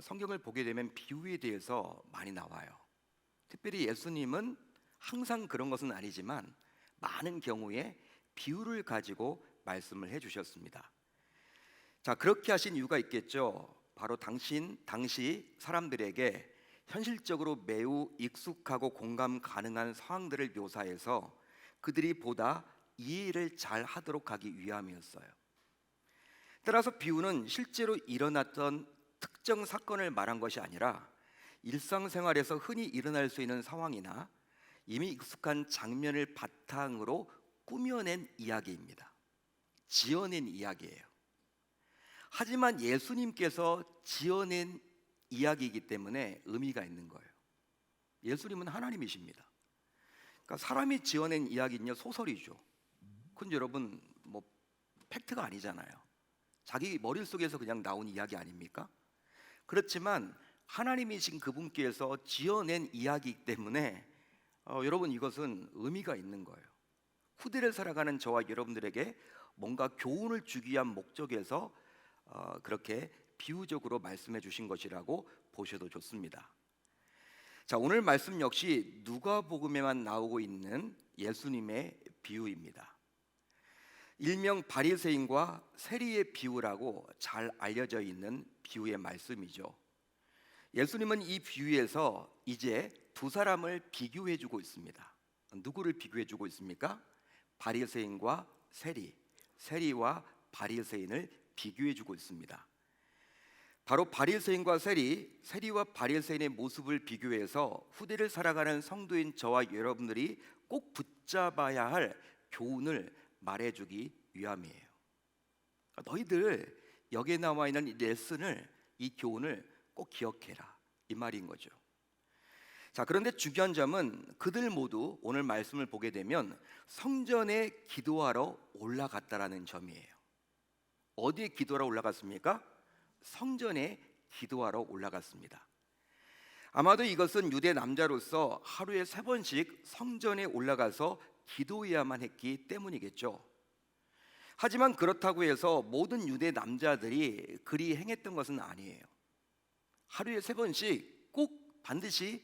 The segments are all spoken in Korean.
성경을 보게 되면 비유에 대해서 많이 나와요. 특별히 예수님은 항상 그런 것은 아니지만 많은 경우에 비유를 가지고 말씀을 해주셨습니다. 자, 그렇게 하신 이유가 있겠죠. 바로 당시 사람들에게 현실적으로 매우 익숙하고 공감 가능한 상황들을 묘사해서 그들이 보다 이해를 잘 하도록 하기 위함이었어요. 따라서 비유는 실제로 일어났던 특정 사건을 말한 것이 아니라 일상생활에서 흔히 일어날 수 있는 상황이나 이미 익숙한 장면을 바탕으로 꾸며낸 이야기입니다. 지어낸 이야기예요. 하지만 예수님께서 지어낸 이야기이기 때문에 의미가 있는 거예요. 예수님은 하나님이십니다. 그러니까 사람이 지어낸 이야기는요, 소설이죠. 그건 여러분 팩트가 아니잖아요. 자기 머릿속에서 그냥 나온 이야기 아닙니까? 그렇지만 하나님이신 그분께서 지어낸 이야기이기 때문에 여러분, 이것은 의미가 있는 거예요. 후대를 살아가는 저와 여러분들에게 뭔가 교훈을 주기 위한 목적에서 그렇게 비유적으로 말씀해 주신 것이라고 보셔도 좋습니다. 자, 오늘 말씀 역시 누가복음에만 나오고 있는 예수님의 비유입니다. 일명 바리새인과 세리의 비유라고 잘 알려져 있는 비유의 말씀이죠. 예수님은 이 비유에서 이제 두 사람을 비교해 주고 있습니다. 누구를 비교해 주고 있습니까? 바리새인과 세리와 바리새인을 비교해 주고 있습니다. 바로 바리새인과 세리와 바리새인의 모습을 비교해서 후대를 살아가는 성도인 저와 여러분들이 꼭 붙잡아야 할 교훈을 말해주기 위함이에요. 너희들 여기에 나와 있는 이 레슨을, 이 교훈을 꼭 기억해라, 이 말인 거죠. 자, 그런데 중요한 점은 그들 모두 오늘 말씀을 보게 되면 성전에 기도하러 올라갔다라는 점이에요. 어디에 기도하러 올라갔습니까? 성전에 기도하러 올라갔습니다. 아마도 이것은 유대 남자로서 하루에 3번씩 성전에 올라가서 기도해야만 했기 때문이겠죠. 하지만 그렇다고 해서 모든 유대 남자들이 그리 행했던 것은 아니에요. 하루에 3번씩 꼭 반드시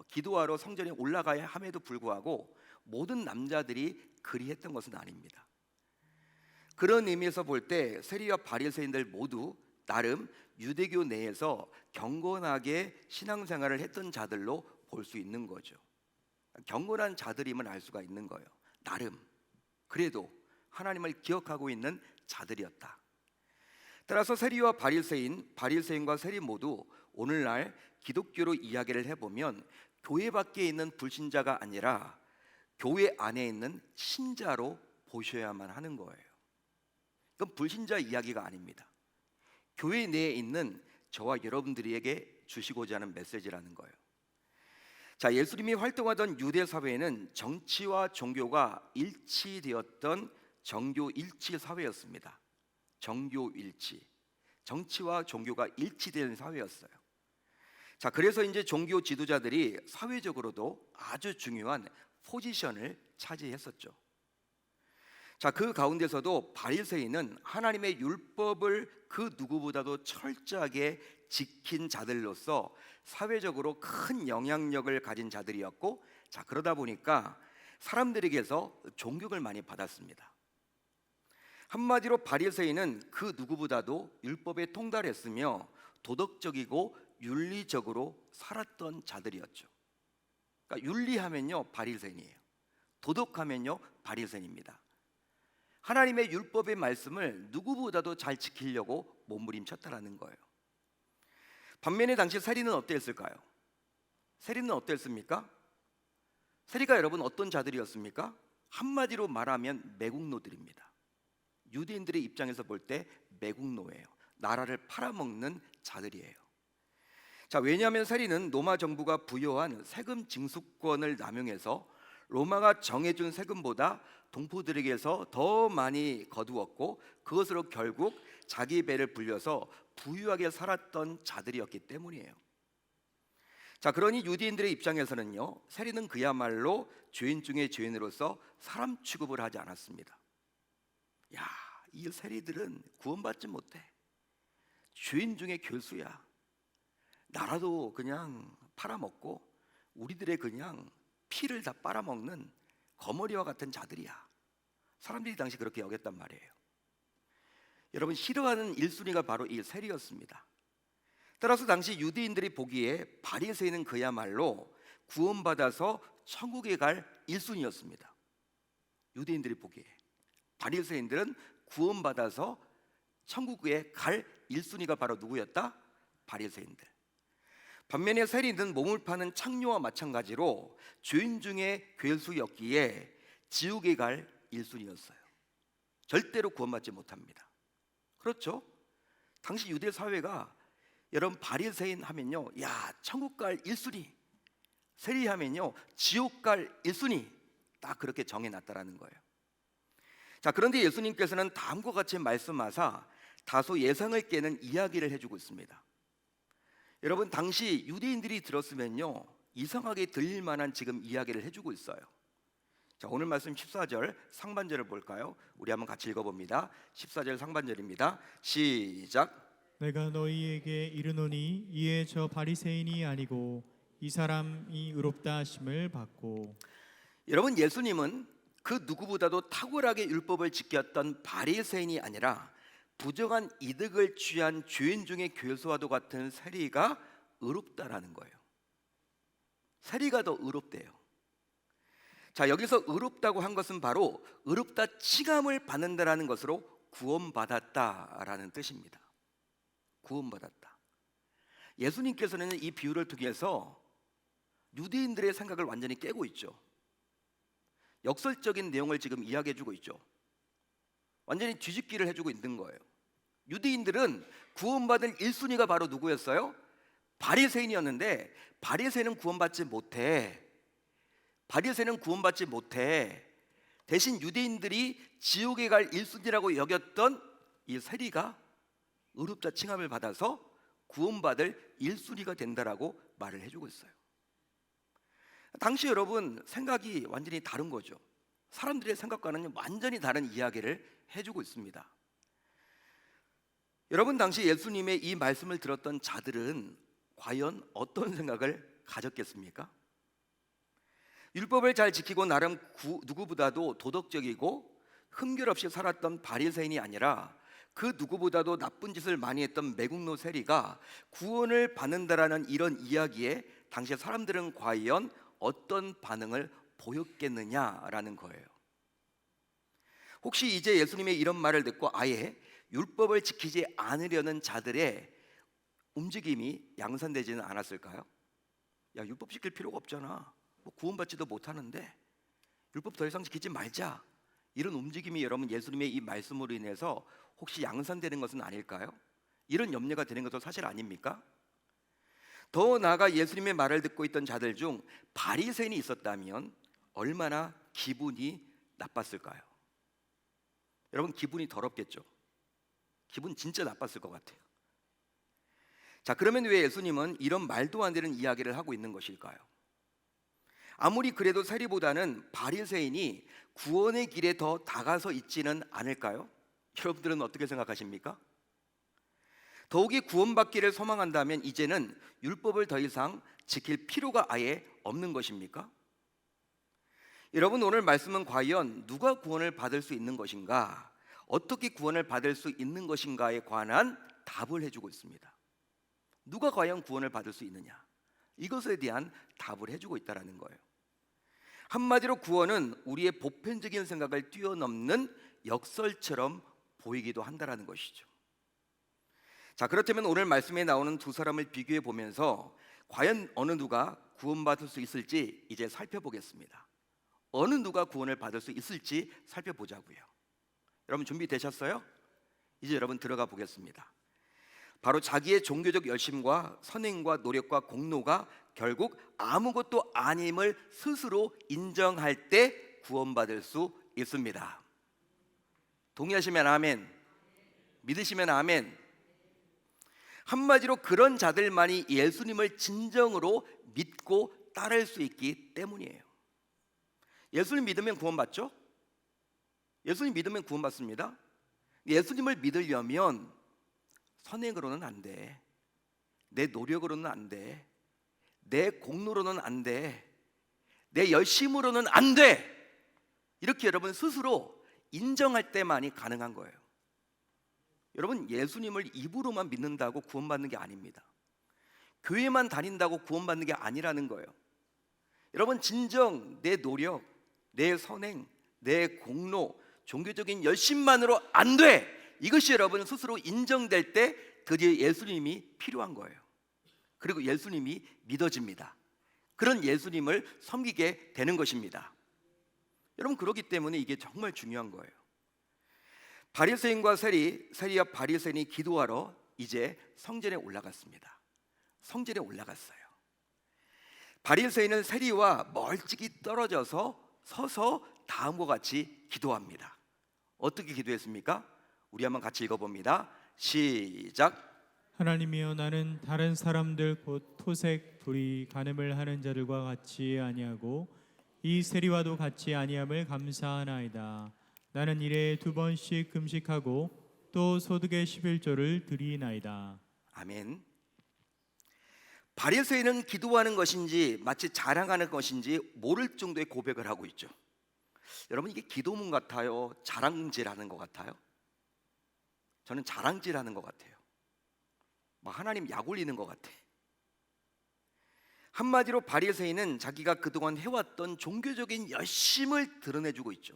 기도하러 성전에 올라가야 함에도 불구하고 모든 남자들이 그리 했던 것은 아닙니다. 그런 의미에서 볼 때 세리와 바리새인들 모두 나름 유대교 내에서 경건하게 신앙생활을 했던 자들로 볼 수 있는 거죠. 경건한 자들임을 알 수가 있는 거예요. 나름 그래도 하나님을 기억하고 있는 자들이었다. 따라서 세리와 바리새인과 세리 모두 오늘날 기독교로 이야기를 해보면 교회 밖에 있는 불신자가 아니라 교회 안에 있는 신자로 보셔야만 하는 거예요. 이건 불신자 이야기가 아닙니다. 교회 내에 있는 저와 여러분들에게 주시고자 하는 메시지라는 거예요. 자, 예수님이 활동하던 유대 사회에는 정치와 종교가 일치되었던 정교 일치 사회였습니다. 정교 일치, 정치와 종교가 일치되는 사회였어요. 자, 그래서 이제 종교 지도자들이 사회적으로도 아주 중요한 포지션을 차지했었죠. 자, 그 가운데서도 바리새인은 하나님의 율법을 그 누구보다도 철저하게 지킨 자들로서 사회적으로 큰 영향력을 가진 자들이었고, 자, 그러다 보니까 사람들에게서 존경을 많이 받았습니다. 한마디로 바리새인은 그 누구보다도 율법에 통달했으며 도덕적이고 윤리적으로 살았던 자들이었죠. 그러니까 윤리하면요 바리새인이에요. 도덕하면요 바리새인입니다. 하나님의 율법의 말씀을 누구보다도 잘 지키려고 몸부림쳤다라는 거예요. 반면에 당시 세리는 어땠을까요? 세리는 어땠습니까? 세리가 여러분 어떤 자들이었습니까? 한마디로 말하면 매국노들입니다. 유대인들의 입장에서 볼 때 매국노예요. 나라를 팔아먹는 자들이에요. 자, 왜냐하면 세리는 로마 정부가 부여한 세금 징수권을 남용해서 로마가 정해준 세금보다 동포들에게서 더 많이 거두었고 그것으로 결국 자기 배를 불려서 부유하게 살았던 자들이었기 때문이에요. 자, 그러니 유대인들의 입장에서는요 세리는 그야말로 죄인 중에 죄인으로서 사람 취급을 하지 않았습니다. 야, 이 세리들은 구원받지 못해. 죄인 중에 교수야. 나라도 그냥 팔아먹고 우리들의 그냥 피를 다 빨아먹는 거머리와 같은 자들이야. 사람들이 당시 그렇게 여겼단 말이에요. 여러분, 싫어하는 1순위가 바로 이 세리였습니다. 따라서 당시 유대인들이 보기에 바리새인은 그야말로 구원받아서 천국에 갈 1순위였습니다. 유대인들이 보기에 바리새인들은 구원받아서 천국에 갈 1순위가 바로 누구였다? 바리새인들. 반면에 세리는 몸을 파는 창녀와 마찬가지로 죄인 중에 괴수였기에 지옥에 갈 1순위였어요. 절대로 구원받지 못합니다. 그렇죠? 당시 유대 사회가 여러분 바리새인 하면요, 야 천국 갈 1순위, 세리 하면요 지옥 갈 1순위, 딱 그렇게 정해놨다라는 거예요. 자, 그런데 예수님께서는 다음과 같이 말씀하사 다소 예상을 깨는 이야기를 해주고 있습니다. 여러분, 당시 유대인들이 들었으면요 이상하게 들릴 만한 지금 이야기를 해주고 있어요. 자, 오늘 말씀 14절 상반절을 볼까요? 우리 한번 같이 읽어봅니다. 14절 상반절입니다. 시작. 내가 너희에게 이르노니 이에 저 바리새인이 아니고 이 사람이 의롭다 하심을 받고. 여러분, 예수님은 그 누구보다도 탁월하게 율법을 지켰던 바리새인이 아니라 부정한 이득을 취한 죄인 중에 괴수와도 같은 세리가 의롭다라는 거예요. 세리가 더 의롭대요. 자, 여기서 의롭다고 한 것은 바로 의롭다 칭함을 받는다라는 것으로 구원받았다라는 뜻입니다. 구원받았다. 예수님께서는 이 비유를 통해서 유대인들의 생각을 완전히 깨고 있죠. 역설적인 내용을 지금 이야기해주고 있죠. 완전히 뒤집기를 해주고 있는 거예요. 유대인들은 구원받은 1순위가 바로 누구였어요? 바리새인이었는데 바리새인은 구원받지 못해. 바리새인은 구원받지 못해. 대신 유대인들이 지옥에 갈 1순위라고 여겼던 이 세리가 의롭다 칭함을 받아서 구원받을 1순위가 된다라고 말을 해주고 있어요. 당시 여러분 생각이 완전히 다른 거죠. 사람들의 생각과는 완전히 다른 이야기를 해주고 있습니다. 여러분, 당시 예수님의 이 말씀을 들었던 자들은 과연 어떤 생각을 가졌겠습니까? 율법을 잘 지키고 나름 누구보다도 도덕적이고 흠결 없이 살았던 바리새인이 아니라 그 누구보다도 나쁜 짓을 많이 했던 매국노 세리가 구원을 받는다라는 이런 이야기에 당시 사람들은 과연 어떤 반응을 보였겠느냐라는 거예요. 혹시 이제 예수님의 이런 말을 듣고 아예 율법을 지키지 않으려는 자들의 움직임이 양산되지는 않았을까요? 야, 율법 지킬 필요가 없잖아. 뭐 구원받지도 못하는데 율법 더 이상 지키지 말자. 이런 움직임이 여러분 예수님의 이 말씀으로 인해서 혹시 양산되는 것은 아닐까요? 이런 염려가 되는 것도 사실 아닙니까? 더 나아가 예수님의 말을 듣고 있던 자들 중 바리새인이 있었다면 얼마나 기분이 나빴을까요? 여러분, 기분이 더럽겠죠. 기분 진짜 나빴을 것 같아요. 자, 그러면 왜 예수님은 이런 말도 안 되는 이야기를 하고 있는 것일까요? 아무리 그래도 세리보다는 바리새인이 구원의 길에 더 다가서 있지는 않을까요? 여러분들은 어떻게 생각하십니까? 더욱이 구원받기를 소망한다면 이제는 율법을 더 이상 지킬 필요가 아예 없는 것입니까? 여러분, 오늘 말씀은 과연 누가 구원을 받을 수 있는 것인가, 어떻게 구원을 받을 수 있는 것인가에 관한 답을 해주고 있습니다. 누가 과연 구원을 받을 수 있느냐, 이것에 대한 답을 해주고 있다는 거예요. 한마디로 구원은 우리의 보편적인 생각을 뛰어넘는 역설처럼 보이기도 한다는 것이죠. 자, 그렇다면 오늘 말씀에 나오는 두 사람을 비교해 보면서 과연 어느 누가 구원받을 수 있을지 이제 살펴보겠습니다. 어느 누가 구원을 받을 수 있을지 살펴보자고요. 여러분 준비되셨어요? 이제 여러분 들어가 보겠습니다. 바로 자기의 종교적 열심과 선행과 노력과 공로가 결국 아무것도 아님을 스스로 인정할 때 구원받을 수 있습니다. 동의하시면 아멘, 믿으시면 아멘. 한마디로 그런 자들만이 예수님을 진정으로 믿고 따를 수 있기 때문이에요. 예수님 믿으면 구원받죠? 예수님 믿으면 구원받습니다. 예수님을 믿으려면 선행으로는 안 돼. 내 노력으로는 안 돼. 내 공로로는 안 돼. 내 열심으로는 안 돼. 이렇게 여러분 스스로 인정할 때만이 가능한 거예요. 여러분, 예수님을 입으로만 믿는다고 구원받는 게 아닙니다. 교회만 다닌다고 구원받는 게 아니라는 거예요. 여러분, 진정 내 노력, 내 선행, 내 공로, 종교적인 열심만으로 안 돼. 이것이 여러분 스스로 인정될 때 드디어 예수님이 필요한 거예요. 그리고 예수님이 믿어집니다. 그런 예수님을 섬기게 되는 것입니다. 여러분, 그렇기 때문에 이게 정말 중요한 거예요. 바리새인과 세리와 바리새인이 기도하러 이제 성전에 올라갔습니다. 성전에 올라갔어요. 바리새인은 세리와 멀찍이 떨어져서 서서 다음과 같이 기도합니다. 어떻게 기도했습니까? 우리 한번 같이 읽어봅니다. 시작. 하나님이여, 나는 다른 사람들 곧 토색, 불의, 간음을 하는 자들과 같이 아니하고 이 세리와도 같이 아니함을 감사하나이다. 나는 일에 2번씩 금식하고 또 소득의 11조를 드리나이다. 아멘. 바리새인은 기도하는 것인지 마치 자랑하는 것인지 모를 정도의 고백을 하고 있죠. 여러분, 이게 기도문 같아요? 자랑질하는 것 같아요? 저는 자랑질하는 것 같아요. 막 하나님 약 올리는 것 같아. 한마디로 바리새인은 자기가 그동안 해왔던 종교적인 열심을 드러내주고 있죠.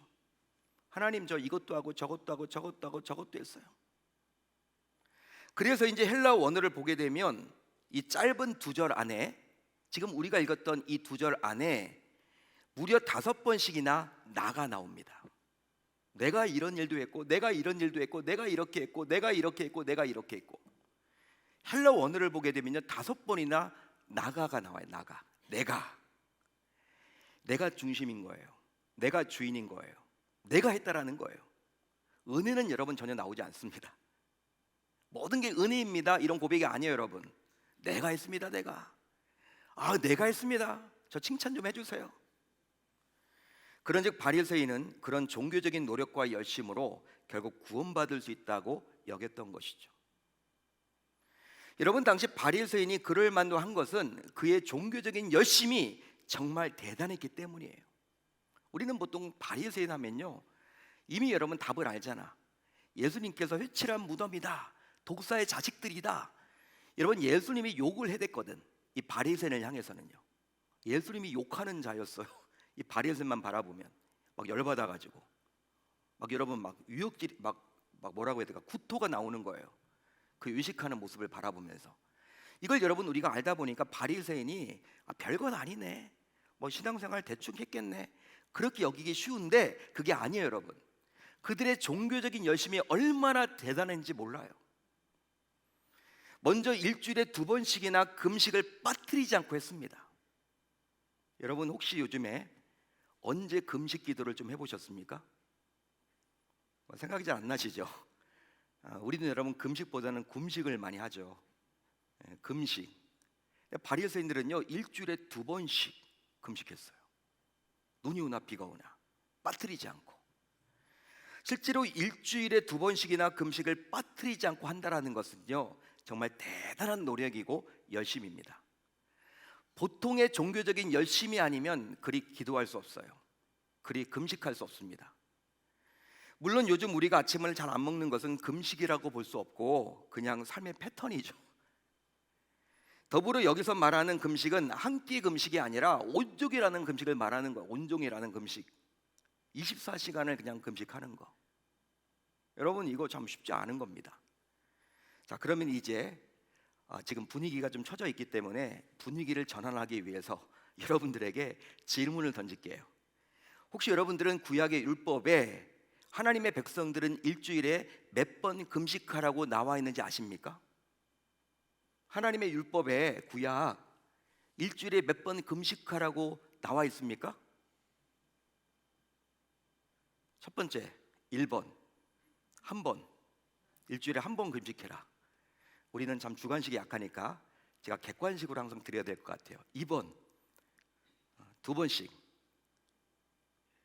하나님, 저 이것도 하고 저것도 하고 저것도 하고 저것도 했어요. 그래서 이제 헬라어 원어를 보게 되면 이 짧은 2절 안에, 지금 우리가 읽었던 이 2절 안에 무려 5번씩이나 나가 나옵니다. 내가 이런 일도 했고, 내가 이런 일도 했고, 내가 이렇게 했고, 내가 이렇게 했고, 내가 이렇게 했고. 헬라어 원어를 보게 되면요 5번이나 나가가 나와요. 나가. 내가 중심인 거예요. 내가 주인인 거예요. 내가 했다라는 거예요. 은혜는 여러분 전혀 나오지 않습니다. 모든 게 은혜입니다 이런 고백이 아니에요. 여러분, 내가 했습니다. 내가 했습니다. 저 칭찬 좀 해주세요. 그런즉 바리새인은 그런 종교적인 노력과 열심으로 결국 구원받을 수 있다고 여겼던 것이죠. 여러분, 당시 바리새인이 그럴 만도 한 것은 그의 종교적인 열심이 정말 대단했기 때문이에요. 우리는 보통 바리새인 하면요 이미 여러분 답을 알잖아. 예수님께서 회칠한 무덤이다, 독사의 자식들이다. 여러분, 예수님이 욕을 해댔거든. 이 바리새인을 향해서는요. 예수님이 욕하는 자였어요. 이 바리새인만 바라보면 막 열받아가지고 막 여러분 막 유혹질 막 뭐라고 해야 될까, 구토가 나오는 거예요. 그 의식하는 모습을 바라보면서. 이걸 여러분 우리가 알다 보니까 바리새인이 별건 아니네, 뭐 신앙생활 대충 했겠네, 그렇게 여기기 쉬운데 그게 아니에요. 여러분, 그들의 종교적인 열심이 얼마나 대단한지 몰라요. 먼저 일주일에 2번씩이나 금식을 빠뜨리지 않고 했습니다. 여러분, 혹시 요즘에 언제 금식 기도를 좀 해보셨습니까? 생각이 잘 안 나시죠? 우리는 여러분 금식보다는 금식을 많이 하죠. 금식. 바리새인들은요 일주일에 2번씩 금식했어요. 눈이 오나 비가 오나 빠뜨리지 않고. 실제로 일주일에 2번씩이나 금식을 빠뜨리지 않고 한다라는 것은요 정말 대단한 노력이고 열심입니다. 보통의 종교적인 열심이 아니면 그리 기도할 수 없어요. 그리 금식할 수 없습니다. 물론 요즘 우리가 아침을 잘 안 먹는 것은 금식이라고 볼 수 없고 그냥 삶의 패턴이죠. 더불어 여기서 말하는 금식은 한 끼 금식이 아니라 온종이라는 금식을 말하는 거예요. 온종이라는 금식, 24시간을 그냥 금식하는 거. 여러분, 이거 참 쉽지 않은 겁니다. 자, 그러면 이제 지금 분위기가 좀 처져 있기 때문에 분위기를 전환하기 위해서 여러분들에게 질문을 던질게요. 혹시 여러분들은 구약의 율법에 하나님의 백성들은 일주일에 몇 번 금식하라고 나와 있는지 아십니까? 하나님의 율법에 구약 일주일에 몇 번 금식하라고 나와 있습니까? 첫 번째 1번, 한 번, 일주일에 한 번 금식해라. 우리는 참 주관식이 약하니까 제가 객관식으로 항상 드려야 될 것 같아요. 2번, 2번씩.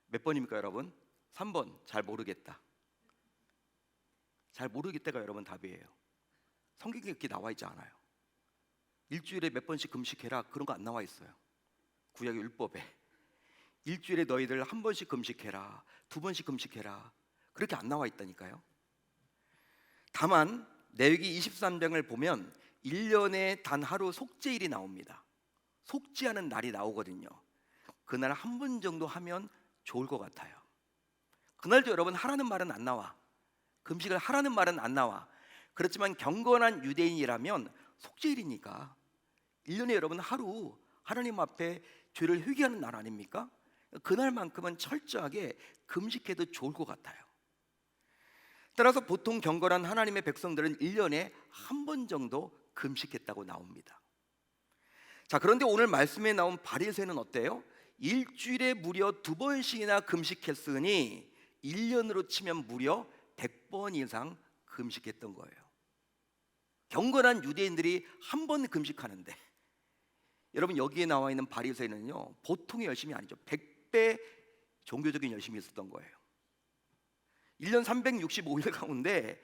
몇 번입니까 여러분? 3번, 잘 모르겠다. 잘 모르겠다가 여러분 답이에요. 성경에 이렇게 나와 있지 않아요. 일주일에 몇 번씩 금식해라, 그런 거 안 나와 있어요. 구약의 율법에 일주일에 너희들 한 번씩 금식해라, 두 번씩 금식해라, 그렇게 안 나와 있다니까요. 다만 레위기 23장을 보면 1년에 단 하루 속죄일이 나옵니다. 속죄하는 날이 나오거든요. 그날 한 번 정도 하면 좋을 것 같아요. 그날도 여러분 하라는 말은 안 나와. 금식을 하라는 말은 안 나와. 그렇지만 경건한 유대인이라면 속죄일이니까 1년에 여러분 하루 하나님 앞에 죄를 회개하는 날 아닙니까? 그날만큼은 철저하게 금식해도 좋을 것 같아요. 따라서 보통 경건한 하나님의 백성들은 1년에 한 번 정도 금식했다고 나옵니다. 자, 그런데 오늘 말씀에 나온 바리새인은 어때요? 일주일에 무려 2번씩이나 금식했으니 1년으로 치면 무려 100번 이상 금식했던 거예요. 경건한 유대인들이 한 번 금식하는데, 여러분 여기에 나와 있는 바리새인은요 보통의 열심이 아니죠. 100배 종교적인 열심이 있었던 거예요. 1년 365일 가운데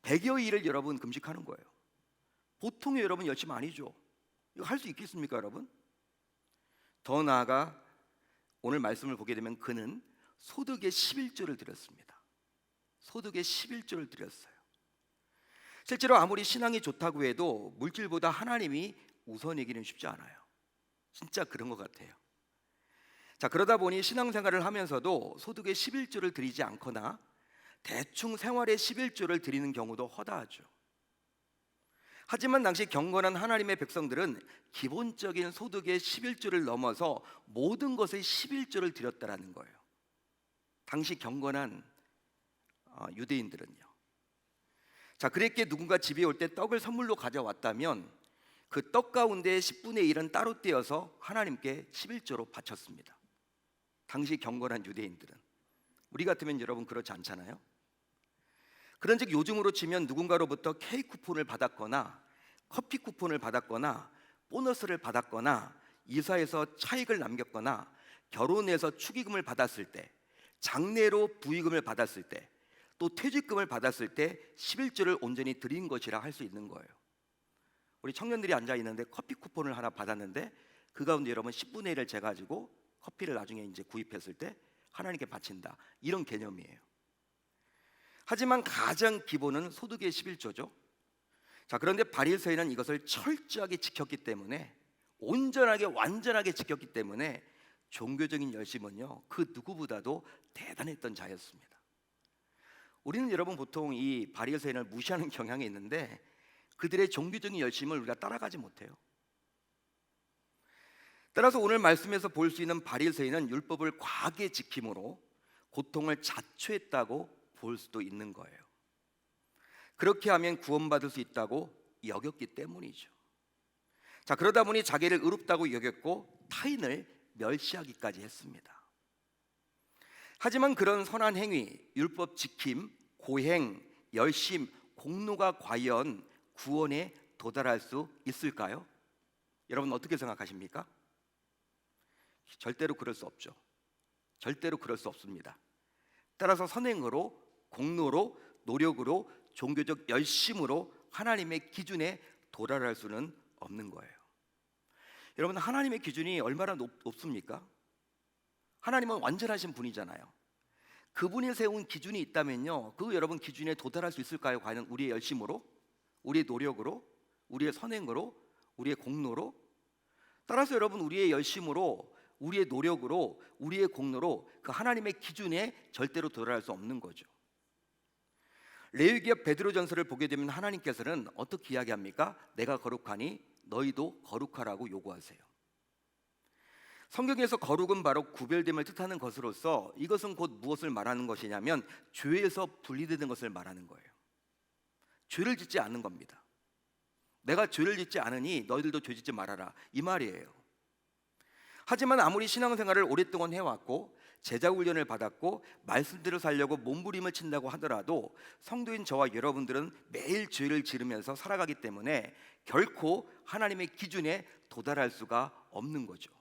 100여 일을 여러분 금식하는 거예요. 보통의 여러분 열심 아니죠. 이거 할 수 있겠습니까 여러분? 더 나아가 오늘 말씀을 보게 되면 그는 소득의 11조를 드렸습니다. 소득의 11조를 드렸어요. 실제로 아무리 신앙이 좋다고 해도 물질보다 하나님이 우선이기는 쉽지 않아요. 진짜 그런 것 같아요. 자, 그러다 보니 신앙생활을 하면서도 소득의 11조를 드리지 않거나 대충 생활의 11조를 드리는 경우도 허다하죠. 하지만 당시 경건한 하나님의 백성들은 기본적인 소득의 11조를 넘어서 모든 것의 11조를 드렸다라는 거예요. 당시 경건한 유대인들은요. 자, 그랬기에 누군가 집에 올 때 떡을 선물로 가져왔다면 그 떡 가운데 10분의 1은 따로 떼어서 하나님께 11조로 바쳤습니다. 당시 경건한 유대인들은. 우리 같으면 여러분 그렇지 않잖아요. 그런즉 요즘으로 치면 누군가로부터 케이크 쿠폰을 받았거나 커피 쿠폰을 받았거나 보너스를 받았거나 이사해서 차익을 남겼거나 결혼해서 축의금을 받았을 때, 장례로 부의금을 받았을 때, 또 퇴직금을 받았을 때 11조를 온전히 드린 것이라 할 수 있는 거예요. 우리 청년들이 앉아 있는데 커피 쿠폰을 하나 받았는데 그 가운데 여러분 10분의 1을 재가지고 커피를 나중에 이제 구입했을 때 하나님께 바친다, 이런 개념이에요. 하지만 가장 기본은 소득의 11조죠. 자, 그런데 바리새인은 이것을 철저하게 지켰기 때문에, 온전하게 완전하게 지켰기 때문에 종교적인 열심은요 그 누구보다도 대단했던 자였습니다. 우리는 여러분 보통 이 바리새인을 무시하는 경향이 있는데 그들의 종교적인 열심을 우리가 따라가지 못해요. 따라서 오늘 말씀에서 볼 수 있는 바리새인은 율법을 과하게 지킴으로 고통을 자초했다고 볼 수도 있는 거예요. 그렇게 하면 구원받을 수 있다고 여겼기 때문이죠. 자, 그러다 보니 자기를 의롭다고 여겼고 타인을 멸시하기까지 했습니다. 하지만 그런 선한 행위, 율법 지킴, 고행, 열심, 공로가 과연 구원에 도달할 수 있을까요? 여러분 어떻게 생각하십니까? 절대로 그럴 수 없죠. 절대로 그럴 수 없습니다. 따라서 선행으로, 공로로, 노력으로, 종교적 열심으로 하나님의 기준에 도달할 수는 없는 거예요. 여러분 하나님의 기준이 얼마나 높습니까? 하나님은 완전하신 분이잖아요. 그분이 세운 기준이 있다면요, 그 여러분 기준에 도달할 수 있을까요? 과연 우리의 열심으로, 우리의 노력으로, 우리의 선행으로, 우리의 공로로? 따라서 여러분 우리의 열심으로, 우리의 노력으로, 우리의 공로로 그 하나님의 기준에 절대로 도달할 수 없는 거죠. 레위기와 베드로전서를 보게 되면 하나님께서는 어떻게 이야기합니까? 내가 거룩하니 너희도 거룩하라고 요구하세요. 성경에서 거룩은 바로 구별됨을 뜻하는 것으로서 이것은 곧 무엇을 말하는 것이냐면 죄에서 분리되는 것을 말하는 거예요. 죄를 짓지 않는 겁니다. 내가 죄를 짓지 않으니 너희들도 죄 짓지 말아라, 이 말이에요. 하지만 아무리 신앙생활을 오랫동안 해왔고 제자 훈련을 받았고 말씀대로 살려고 몸부림을 친다고 하더라도 성도인 저와 여러분들은 매일 죄를 지르면서 살아가기 때문에 결코 하나님의 기준에 도달할 수가 없는 거죠.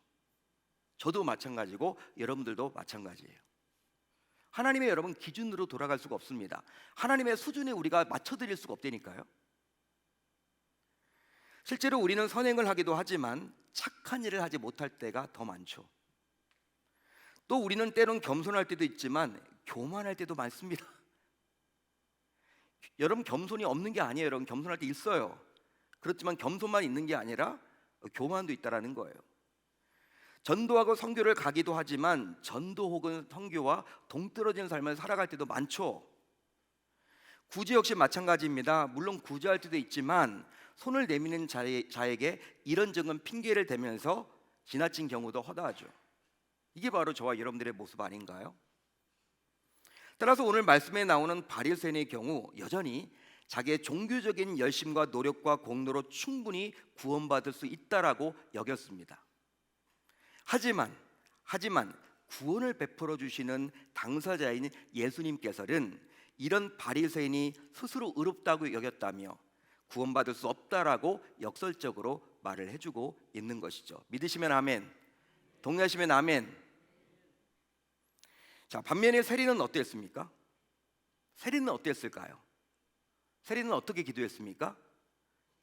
저도 마찬가지고 여러분들도 마찬가지예요. 하나님의 여러분 기준으로 돌아갈 수가 없습니다. 하나님의 수준에 우리가 맞춰드릴 수가 없다니까요. 실제로 우리는 선행을 하기도 하지만 착한 일을 하지 못할 때가 더 많죠. 또 우리는 때론 겸손할 때도 있지만 교만할 때도 많습니다. 여러분, 겸손이 없는 게 아니에요. 여러분, 겸손할 때 있어요. 그렇지만 겸손만 있는 게 아니라 교만도 있다라는 거예요. 전도하고 선교를 가기도 하지만 전도 혹은 선교와 동떨어진 삶을 살아갈 때도 많죠. 구제 역시 마찬가지입니다. 물론 구제할 때도 있지만 손을 내미는 자에게 이런저런 핑계를 대면서 지나친 경우도 허다하죠. 이게 바로 저와 여러분들의 모습 아닌가요? 따라서 오늘 말씀에 나오는 바리새인의 경우 여전히 자기의 종교적인 열심과 노력과 공로로 충분히 구원받을 수 있다라고 여겼습니다. 하지만 구원을 베풀어 주시는 당사자인 예수님께서는 이런 바리새인이 스스로 의롭다고 여겼다며 구원받을 수 없다라고 역설적으로 말을 해주고 있는 것이죠. 믿으시면 아멘, 동의하시면 아멘. 자, 반면에 세리는 어땠습니까? 세리는 어땠을까요? 세리는 어떻게 기도했습니까?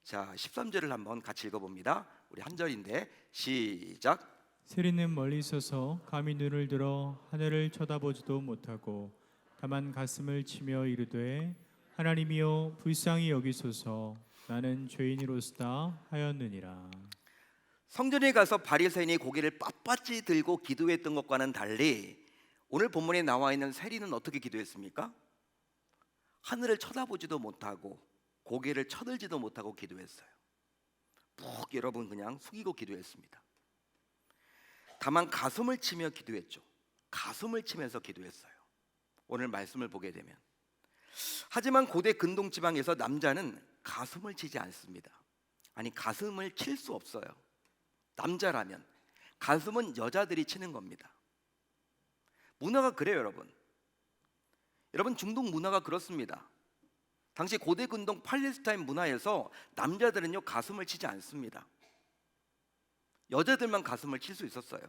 자, 13절을 한번 같이 읽어봅니다. 우리 한 절인데 시작. 세리는 멀리 서서 감히 눈을 들어 하늘을 쳐다보지도 못하고 다만 가슴을 치며 이르되 하나님이여 불쌍히 여기소서 나는 죄인이로소다 하였느니라. 성전에 가서 바리새인이 고개를 빳빳이 들고 기도했던 것과는 달리 오늘 본문에 나와 있는 세리는 어떻게 기도했습니까? 하늘을 쳐다보지도 못하고 고개를 쳐들지도 못하고 기도했어요. 푹 여러분 그냥 숙이고 기도했습니다. 다만 가슴을 치며 기도했죠. 가슴을 치면서 기도했어요. 오늘 말씀을 보게 되면. 하지만 고대 근동 지방에서 남자는 가슴을 치지 않습니다. 아니, 가슴을 칠 수 없어요. 남자라면 가슴은 여자들이 치는 겁니다. 문화가 그래요, 여러분. 여러분, 중동 문화가 그렇습니다. 당시 고대 근동 팔레스타인 문화에서 남자들은요 가슴을 치지 않습니다. 여자들만 가슴을 칠 수 있었어요.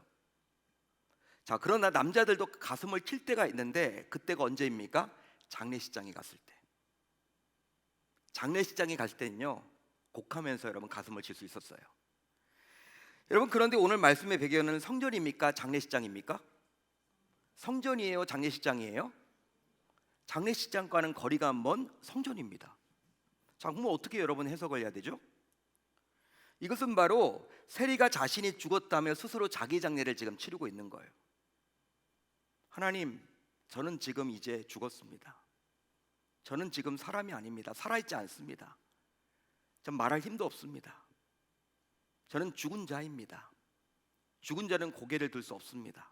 자, 그러나 남자들도 가슴을 칠 때가 있는데 그때가 언제입니까? 장례식장에 갔을 때. 장례식장에 갔을 때는요 곡하면서 여러분 가슴을 칠 수 있었어요. 여러분, 그런데 오늘 말씀의 배경은 성전입니까? 장례식장입니까? 성전이에요? 장례식장이에요? 장례식장과는 거리가 먼 성전입니다. 자, 그럼 어떻게 여러분 해석을 해야 되죠? 이것은 바로 세리가 자신이 죽었다며 스스로 자기 장례를 지금 치르고 있는 거예요. 하나님, 저는 지금 이제 죽었습니다. 저는 지금 사람이 아닙니다. 살아있지 않습니다. 전 말할 힘도 없습니다. 저는 죽은 자입니다. 죽은 자는 고개를 들 수 없습니다.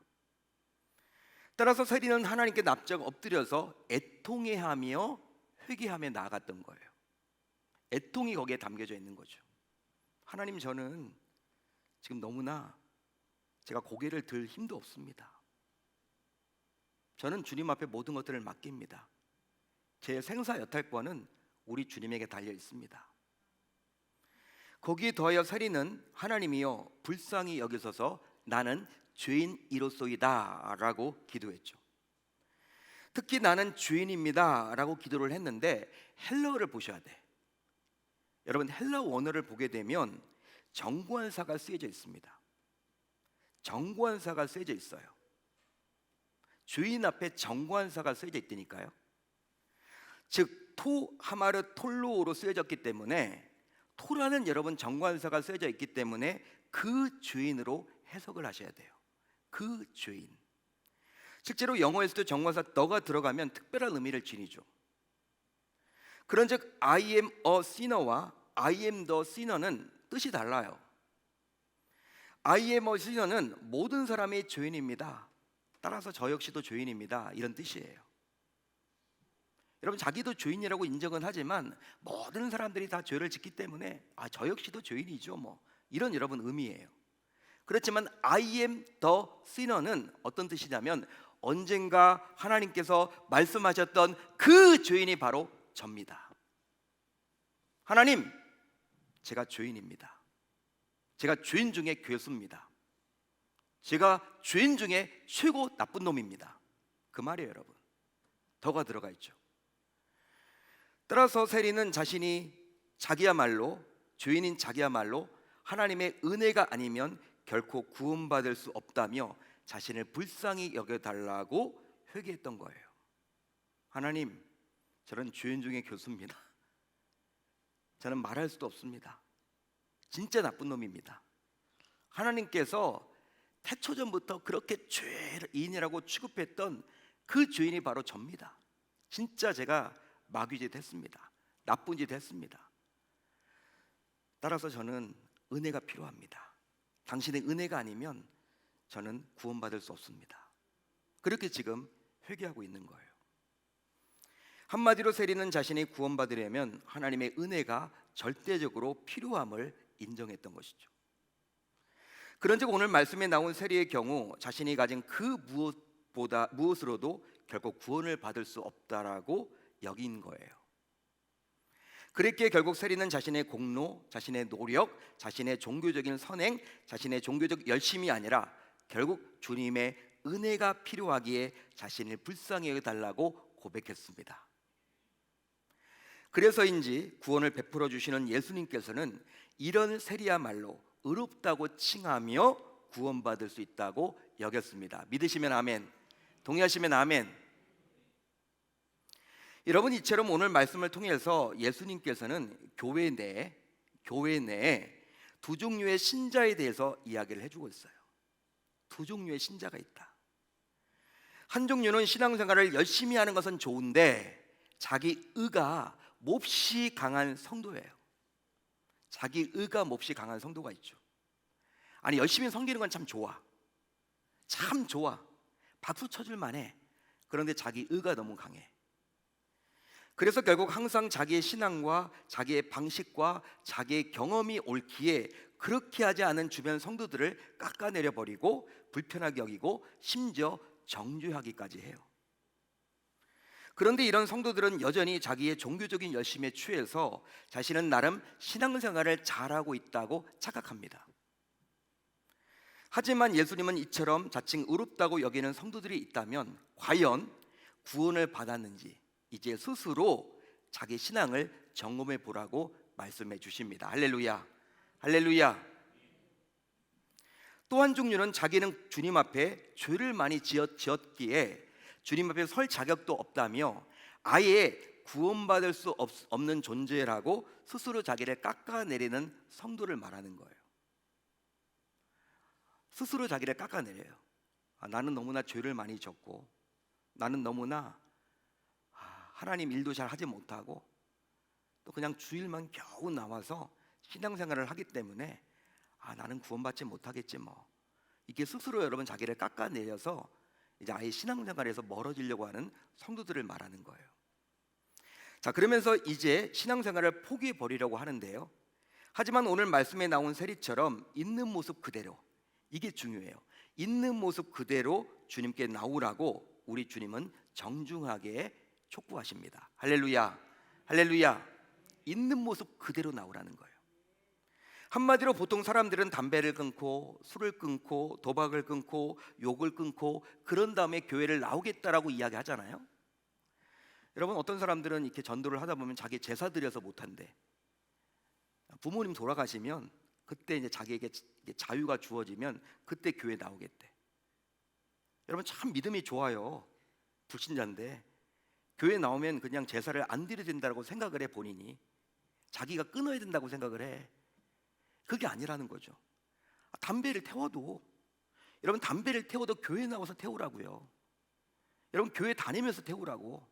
따라서 세리는 하나님께 납작 엎드려서 애통해하며 회개하며 나아갔던 거예요. 애통이 거기에 담겨져 있는 거죠. 하나님, 저는 지금 너무나 제가 고개를 들 힘도 없습니다. 저는 주님 앞에 모든 것들을 맡깁니다. 제 생사 여탈권은 우리 주님에게 달려 있습니다. 거기에 더하여 세리는 하나님이여 불쌍히 여기소서 나는 죄인이로소이다 라고 기도했죠. 특히 나는 죄인입니다 라고 기도를 했는데 헬라어를 보셔야 돼. 여러분, 헬라어 원어를 보게 되면 정관사가 쓰여져 있습니다. 정관사가 쓰여져 있어요. 죄인 앞에 정관사가 쓰여져 있다니까요. 즉 토 하마르 톨로로 쓰여졌기 때문에 토라는 여러분 정관사가 쓰여져 있기 때문에 그 죄인으로 해석을 하셔야 돼요. 그 죄인. 실제로 영어에서도 정관사 너가 들어가면 특별한 의미를 지니죠. 그런즉 I am a sinner와 I am the sinner는 뜻이 달라요. I am a sinner는 모든 사람이 죄인입니다. 따라서 저 역시도 죄인입니다. 이런 뜻이에요. 여러분, 자기도 죄인이라고 인정은 하지만 모든 사람들이 다 죄를 짓기 때문에 저 역시도 죄인이죠 뭐 이런 여러분 의미예요. 그렇지만 I am the sinner는 어떤 뜻이냐면 언젠가 하나님께서 말씀하셨던 그 죄인이 바로 접니다. 하나님, 제가 죄인입니다. 제가 죄인 중에 괴수입니다. 제가 죄인 중에 최고 나쁜 놈입니다. 그 말이에요, 여러분. 더가 들어가 있죠. 따라서 세리는 자신이 자기야말로 죄인인 자기야말로 하나님의 은혜가 아니면 결코 구원받을 수 없다며 자신을 불쌍히 여겨달라고 회개했던 거예요. 하나님, 저는 죄인 중에 교수입니다. 저는 말할 수도 없습니다. 진짜 나쁜 놈입니다. 하나님께서 태초전부터 그렇게 죄인이라고 취급했던 그 죄인이 바로 접니다. 진짜 제가 마귀짓 했습니다. 나쁜 짓 했습니다. 따라서 저는 은혜가 필요합니다. 당신의 은혜가 아니면 저는 구원받을 수 없습니다. 그렇게 지금 회개하고 있는 거예요. 한마디로 세리는 자신이 구원받으려면 하나님의 은혜가 절대적으로 필요함을 인정했던 것이죠. 그런즉 오늘 말씀에 나온 세리의 경우 자신이 가진 그 무엇으로도 결국 구원을 받을 수 없다라고 여긴 거예요. 그랬기에 결국 세리는 자신의 공로, 자신의 노력, 자신의 종교적인 선행, 자신의 종교적 열심이 아니라 결국 주님의 은혜가 필요하기에 자신을 불쌍히 여겨달라고 고백했습니다. 그래서인지 구원을 베풀어 주시는 예수님께서는 이런 세리야말로 의롭다고 칭하며 구원받을 수 있다고 여겼습니다. 믿으시면 아멘, 동의하시면 아멘. 여러분, 이처럼 오늘 말씀을 통해서 예수님께서는 교회 내에 두 종류의 신자에 대해서 이야기를 해주고 있어요. 두 종류의 신자가 있다. 한 종류는 신앙생활을 열심히 하는 것은 좋은데 자기 의가 몹시 강한 성도예요. 자기 의가 몹시 강한 성도가 있죠. 아니, 열심히 섬기는 건 참 좋아. 참 좋아. 박수 쳐줄 만해. 그런데 자기 의가 너무 강해. 그래서 결국 항상 자기의 신앙과 자기의 방식과 자기의 경험이 옳기에 그렇게 하지 않은 주변 성도들을 깎아내려 버리고 불편하게 여기고 심지어 정죄하기까지 해요. 그런데 이런 성도들은 여전히 자기의 종교적인 열심에 취해서 자신은 나름 신앙생활을 잘하고 있다고 착각합니다. 하지만 예수님은 이처럼 자칭 의롭다고 여기는 성도들이 있다면 과연 구원을 받았는지 이제 스스로 자기 신앙을 점검해 보라고 말씀해 주십니다. 할렐루야, 할렐루야. 또 한 종류는 자기는 주님 앞에 죄를 많이 지었기에 주님 앞에 설 자격도 없다며 아예 구원받을 수 없는 존재라고 스스로 자기를 깎아내리는 성도를 말하는 거예요. 스스로 자기를 깎아내려요. 나는 너무나 죄를 많이 졌고, 나는 너무나 하나님 일도 잘 하지 못하고, 또 그냥 주일만 겨우 나와서 신앙생활을 하기 때문에 나는 구원받지 못하겠지 뭐. 이게 스스로 여러분 자기를 깎아내려서 이제 아예 신앙생활에서 멀어지려고 하는 성도들을 말하는 거예요. 자, 그러면서 이제 신앙생활을 포기해 버리려고 하는데요. 하지만 오늘 말씀에 나온 세리처럼 있는 모습 그대로, 이게 중요해요. 있는 모습 그대로 주님께 나오라고 우리 주님은 정중하게 촉구하십니다. 할렐루야, 할렐루야. 있는 모습 그대로 나오라는 거예요. 한마디로 보통 사람들은 담배를 끊고 술을 끊고 도박을 끊고 욕을 끊고 그런 다음에 교회를 나오겠다라고 이야기하잖아요. 여러분, 어떤 사람들은 이렇게 전도를 하다 보면 자기 제사 드려서 못한대. 부모님 돌아가시면 그때 이제 자기에게 자유가 주어지면 그때 교회 나오겠대. 여러분, 참 믿음이 좋아요. 불신자인데 교회 나오면 그냥 제사를 안 드려야 된다고 생각을 해. 본인이 자기가 끊어야 된다고 생각을 해. 그게 아니라는 거죠. 담배를 태워도, 여러분, 담배를 태워도 교회 나와서 태우라고요. 여러분, 교회 다니면서 태우라고.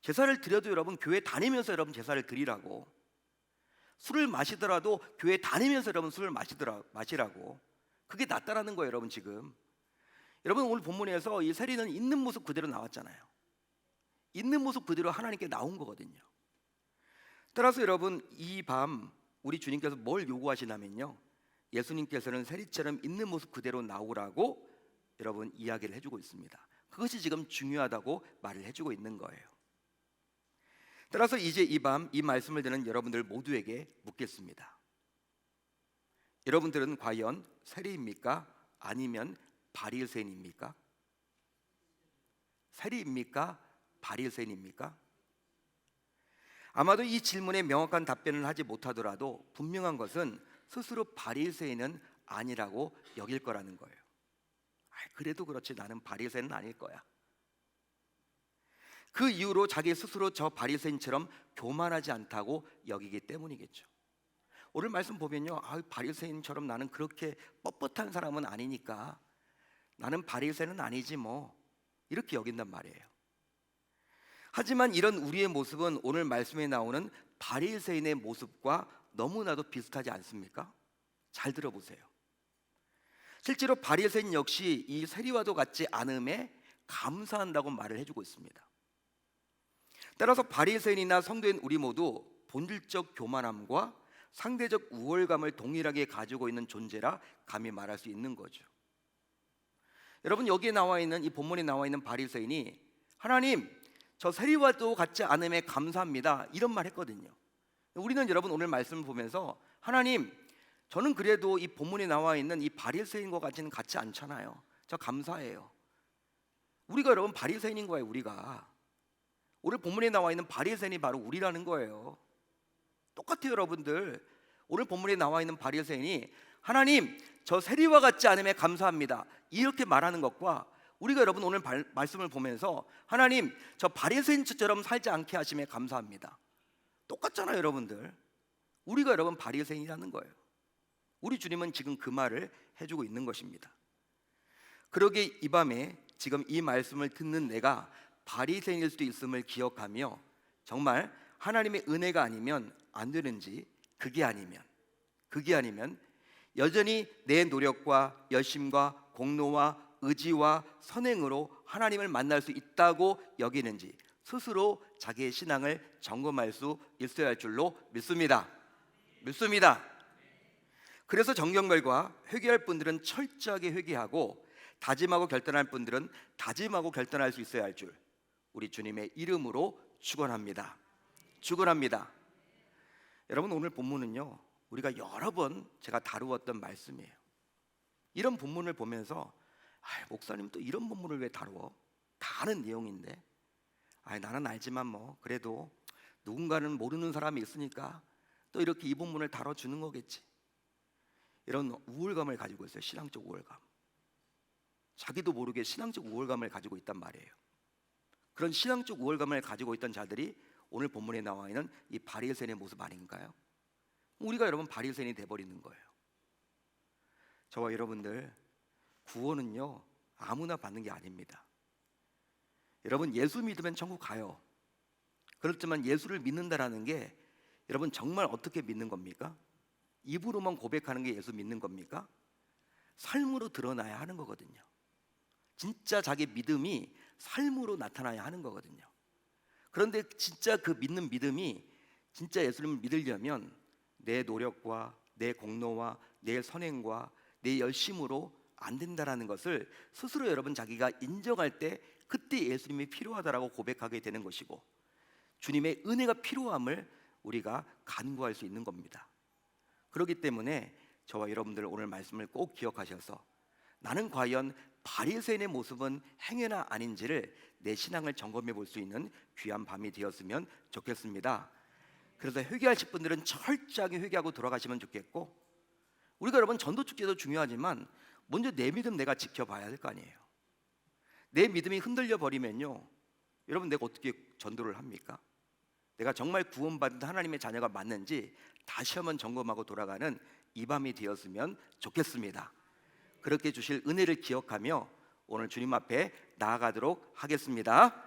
제사를 드려도 여러분 교회 다니면서 여러분 제사를 드리라고. 술을 마시더라도 교회 다니면서 여러분 술을 마시라고. 그게 낫다라는 거예요. 여러분, 지금 여러분 오늘 본문에서 이 세리는 있는 모습 그대로 나왔잖아요. 있는 모습 그대로 하나님께 나온 거거든요. 따라서 여러분, 이 밤 우리 주님께서 뭘 요구하시냐면요, 예수님께서는 세리처럼 있는 모습 그대로 나오라고 여러분 이야기를 해주고 있습니다. 그것이 지금 중요하다고 말을 해주고 있는 거예요. 따라서 이제 이 밤 이 말씀을 듣는 여러분들 모두에게 묻겠습니다. 여러분들은 과연 세리입니까? 아니면 바리새인입니까? 세리입니까? 바리새인입니까? 아마도 이 질문에 명확한 답변을 하지 못하더라도 분명한 것은 스스로 바리새인은 아니라고 여길 거라는 거예요. 그래도 그렇지 나는 바리새인은 아닐 거야. 그 이후로 자기 스스로 저 바리새인처럼 교만하지 않다고 여기기 때문이겠죠. 오늘 말씀 보면요, 바리새인처럼 나는 그렇게 뻣뻣한 사람은 아니니까 나는 바리새인은 아니지 뭐, 이렇게 여긴단 말이에요. 하지만 이런 우리의 모습은 오늘 말씀에 나오는 바리새인의 모습과 너무나도 비슷하지 않습니까? 잘 들어보세요. 실제로 바리새인 역시 이 세리와도 같지 않음에 감사한다고 말을 해주고 있습니다. 따라서 바리새인이나 성도인 우리 모두 본질적 교만함과 상대적 우월감을 동일하게 가지고 있는 존재라 감히 말할 수 있는 거죠. 여러분, 여기에 나와 있는 이 본문에 나와 있는 바리새인이 하나님, 저 세리와도 같지 않음에 감사합니다, 이런 말 했거든요. 우리는 여러분 오늘 말씀을 보면서 하나님, 저는 그래도 이 본문에 나와 있는 이 바리새인과 같지는 같지 않잖아요. 저 감사해요. 우리가 여러분 바리새인인 거예요. 우리가 오늘 본문에 나와 있는 바리새인이 바로 우리라는 거예요. 똑같아요. 여러분들, 오늘 본문에 나와 있는 바리새인이 하나님, 저 세리와 같지 않음에 감사합니다, 이렇게 말하는 것과 우리가 여러분 오늘 말씀을 보면서 하나님, 저 바리새인처럼 살지 않게 하심에 감사합니다, 똑같잖아요. 여러분들, 우리가 여러분 바리새인이라는 거예요. 우리 주님은 지금 그 말을 해주고 있는 것입니다. 그러게 이 밤에 지금 이 말씀을 듣는 내가 바리새인일 수도 있음을 기억하며 정말 하나님의 은혜가 아니면 안 되는지, 그게 아니면 여전히 내 노력과 열심과 공로와 의지와 선행으로 하나님을 만날 수 있다고 여기는지 스스로 자기의 신앙을 점검할 수 있어야 할 줄로 믿습니다. 그래서 정경 결과 회개할 분들은 철저하게 회개하고 다짐하고 결단할 분들은 다짐하고 결단할 수 있어야 할 줄 우리 주님의 이름으로 축원합니다. 여러분, 오늘 본문은요, 우리가 여러 번 제가 다루었던 말씀이에요. 이런 본문을 보면서 목사님 또 이런 본문을 왜 다루어? 다 아는 내용인데 나는 알지만 뭐 그래도 누군가는 모르는 사람이 있으니까 또 이렇게 이 본문을 다뤄주는 거겠지, 이런 우월감을 가지고 있어요. 신앙적 우월감. 자기도 모르게 신앙적 우월감을 가지고 있단 말이에요. 그런 신앙적 우월감을 가지고 있던 자들이 오늘 본문에 나와 있는 이 바리새인의 모습 아닌가요? 우리가 여러분 바리새인이 돼버리는 거예요. 저와 여러분들, 구원은요 아무나 받는 게 아닙니다. 여러분, 예수 믿으면 천국 가요. 그렇지만 예수를 믿는다라는 게 여러분 정말 어떻게 믿는 겁니까? 입으로만 고백하는 게 예수 믿는 겁니까? 삶으로 드러나야 하는 거거든요. 진짜 자기 믿음이 삶으로 나타나야 하는 거거든요. 그런데 진짜 그 믿는 믿음이 진짜 예수님을 믿으려면 내 노력과 내 공로와 내 선행과 내 열심으로 안 된다라는 것을 스스로 여러분 자기가 인정할 때 그때 예수님이 필요하다라고 고백하게 되는 것이고, 주님의 은혜가 필요함을 우리가 간구할 수 있는 겁니다. 그렇기 때문에 저와 여러분들 오늘 말씀을 꼭 기억하셔서 나는 과연 바리새인의 모습은 행여나 아닌지를 내 신앙을 점검해 볼 수 있는 귀한 밤이 되었으면 좋겠습니다. 그래서 회개하실 분들은 철저하게 회개하고 돌아가시면 좋겠고, 우리가 여러분 전도 축제도 중요하지만 먼저 내 믿음 내가 지켜봐야 될 거 아니에요. 내 믿음이 흔들려 버리면요, 여러분 내가 어떻게 전도를 합니까? 내가 정말 구원받은 하나님의 자녀가 맞는지 다시 한번 점검하고 돌아가는 이 밤이 되었으면 좋겠습니다. 그렇게 주실 은혜를 기억하며 오늘 주님 앞에 나아가도록 하겠습니다.